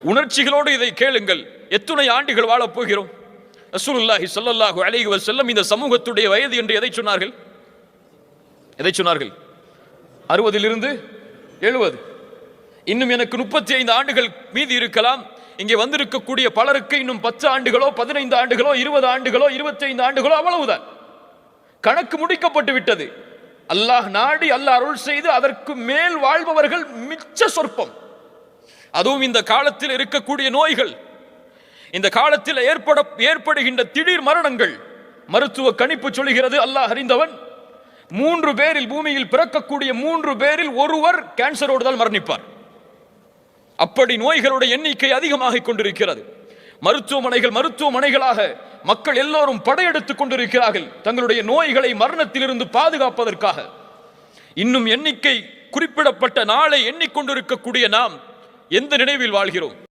உணர்ச்சிகளோடு இதை கேளுங்கள். எத்துணை ஆண்டுகள் வாழப் போகிறோம்? ரசூலுல்லாஹி ஸல்லல்லாஹு அலைஹி வஸல்லம் இந்த சமூகத்துடைய வயது என்று எதை சொன்னார்கள்? 60 70. இன்னும் எனக்கு 35 ஆண்டுகள் மீதி இருக்கலாம். இங்கே வந்திருக்கக்கூடிய பலருக்கு இன்னும் 10 ஆண்டுகளோ 15 ஆண்டுகளோ 20 ஆண்டுகளோ 25 ஆண்டுகளோ அவ்வளவுதான். கணக்கு முடிக்கப்பட்டு விட்டது. அல்லாஹ் நாடி அல்லாஹ் அருள் செய்து அதற்கு மேல் வாழ்பவர்கள் மிச்ச சொற்பம். அதுவும் இந்த காலத்தில் இருக்கக்கூடிய நோய்கள், இந்த காலத்தில் ஏற்படுகின்ற திடீர் மரணங்கள், மருத்துவ கணிப்பு சொல்கிறது, அல்லாஹ் அறிந்தவன், 3 பேரில் பூமியில் பிறக்கக்கூடிய 3 பேரில் ஒருவர் கேன்சரோடு தான் மரணிப்பார். அப்படி நோய்களுடைய எண்ணிக்கை அதிகமாக கொண்டிருக்கிறது. மருத்துவமனைகளாக மக்கள் எல்லோரும் படையெடுத்துக் கொண்டிருக்கிறார்கள் தங்களுடைய நோய்களை மரணத்திலிருந்து பாதுகாப்பதற்காக. இன்னும் எண்ணிக்கை குறிப்பிடப்பட்ட நாளை எண்ணிக்கொண்டிருக்கக்கூடிய நாம் எந்த நினைவில் வாழ்கிறோம்?